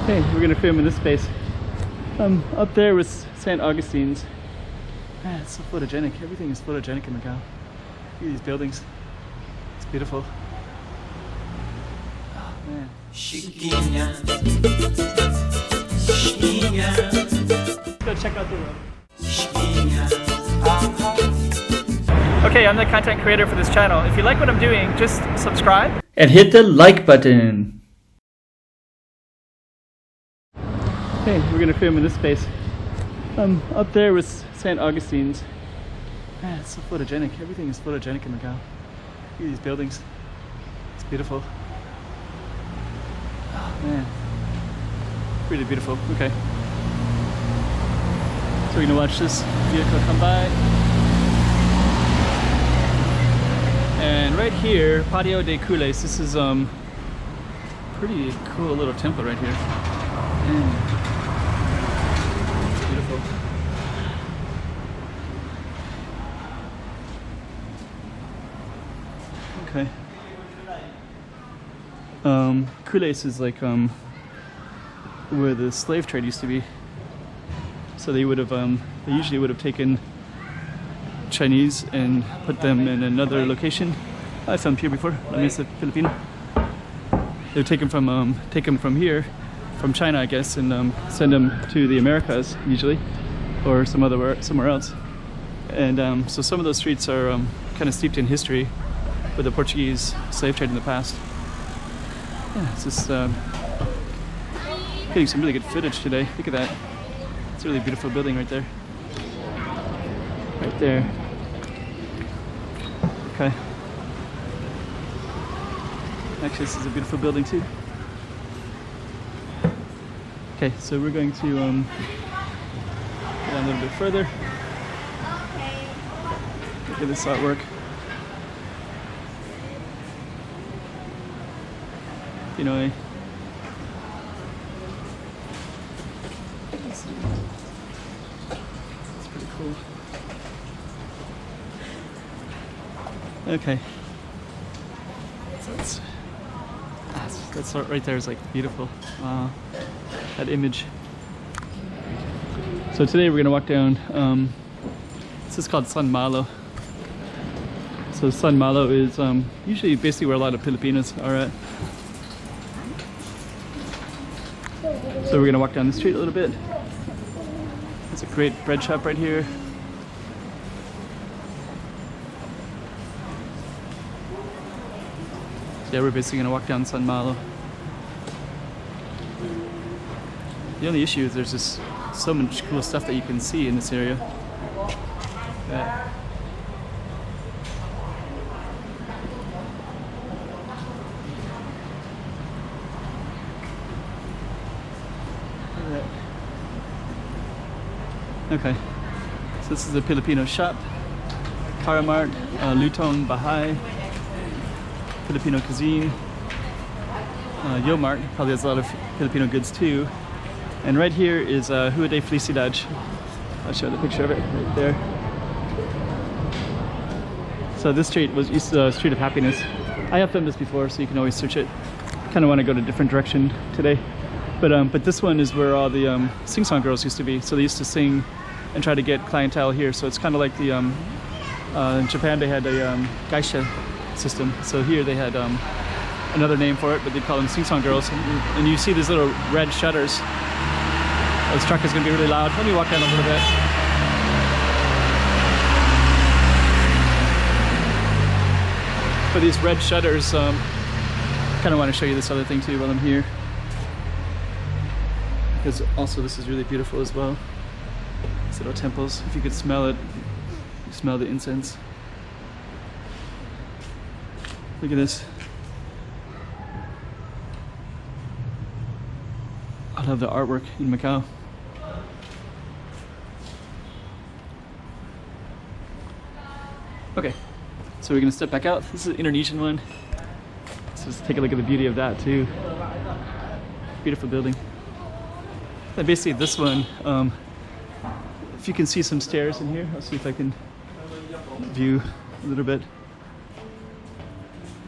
Okay, we're gonna film in this space. Up there was St. Augustine's. Man, it's so photogenic. Everything is photogenic in Macau. Look at these buildings. It's beautiful. Oh man. Go check out the road. Okay, I'm the content creator for this channel. If you like what I'm doing, just subscribe and hit the like button. Okay, we're gonna film in this space. Up there was St. Augustine's. Man, it's so photogenic. Everything is photogenic in Macau. Look at these buildings. It's beautiful. Oh man. Really beautiful. Okay. So we're gonna watch this vehicle come by. And right here, Patio de Cules. This is pretty cool little temple right here. Man. It's beautiful. Okay. Cules is like where the slave trade used to be. So they would have they usually would have taken Chinese and put them in another location. I've filmed here before. Let me say Filipino. They would take them from here, from China, I guess, and send them to the Americas usually, or somewhere else. And so some of those streets are kind of steeped in history with the Portuguese slave trade in the past. Yeah, it's just getting some really good footage today. Look at that. It's a really beautiful building right there. Right there. Okay. Actually, this is a beautiful building too. Okay, so we're going to go down a little bit further. Look at this artwork. You know, it's pretty cool. Okay, so that's right there is like beautiful. Wow, that image. So today we're gonna walk down. This is called San Malo. So San Malo is usually basically where a lot of Filipinos are at. So we're gonna walk down the street a little bit. There's a great bread shop right here. Yeah, we're basically gonna walk down San Malo. The only issue is there's just so much cool stuff that you can see in this area. Yeah. Okay, so this is a Filipino shop. Karamart, Lutong Bahay, Filipino cuisine. Yomart probably has a lot of Filipino goods too. And right here is Rua de Felicidade. I'll show the picture of it right there. So this street used to Street of Happiness. I have filmed this before, so you can always search it. Kind of want to go to a different direction today. But this one is where all the sing-song girls used to be. So they used to sing and try to get clientele here. So it's kind of like the in Japan they had a geisha system. So here they had another name for it, but they call them sing-song girls. And you see these little red shutters. This truck is going to be really loud. Let me walk down a little bit. For these red shutters, kind of want to show you this other thing too while I'm here. Because also this is really beautiful as well. These little temples, if you could smell it, you smell the incense. Look at this. I love the artwork in Macau. Okay, so we're gonna step back out. This is an Indonesian one. So let's take a look at the beauty of that too. Beautiful building. And basically this one, if you can see some stairs in here, I'll see if I can view a little bit.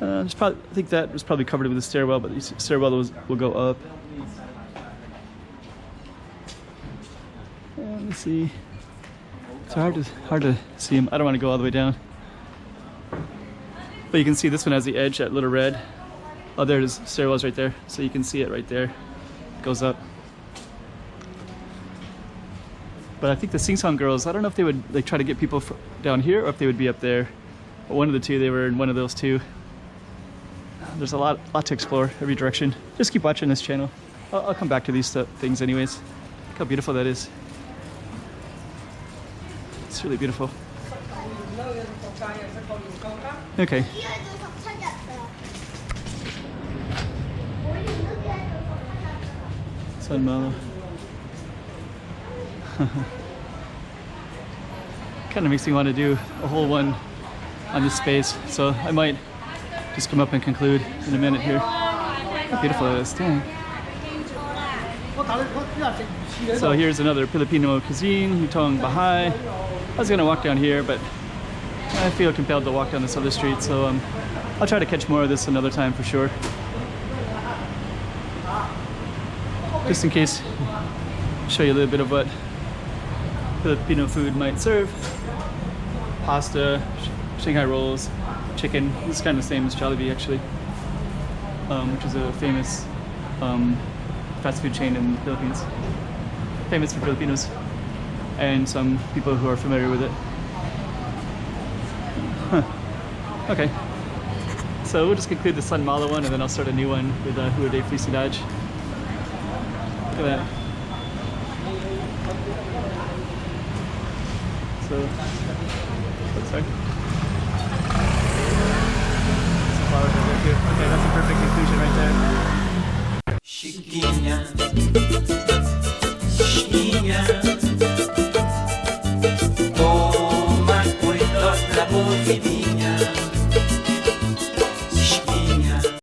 I think that was probably covered with a stairwell, but the stairwell will go up. Let me see. It's hard to see them. I don't want to go all the way down. But you can see this one has the edge, that little red. Oh, there's stairwells right there. So you can see it right there. It goes up. But I think the Sing Song girls, I don't know if they would like try to get people down here or if they would be up there. But one of the two, they were in one of those two. There's a lot to explore every direction. Just keep watching this channel. I'll come back to these things anyways. Look how beautiful that is. It's really beautiful. Okay. Sun Malo. Kind of makes me want to do a whole one on this space, so I might just come up and conclude in a minute here. How beautiful it is, dang. So here's another Filipino cuisine, Hutong Bahay. I was gonna walk down here, but I feel compelled to walk down this other street, so I'll try to catch more of this another time for sure. Just in case, show you a little bit of what Filipino food might serve. Pasta, Shanghai rolls, chicken. This is kind of the same as Jollibee actually, which is a famous fast food chain in the Philippines. Famous for Filipinos and some people who are familiar with it. Okay, so we'll just conclude the Sun Malo one and then I'll start a new one with Rua de Felicidade. Look at that. So, sorry. Some flowers right there too. Okay, that's a perfect conclusion right there. Chiquinha, chiquinha.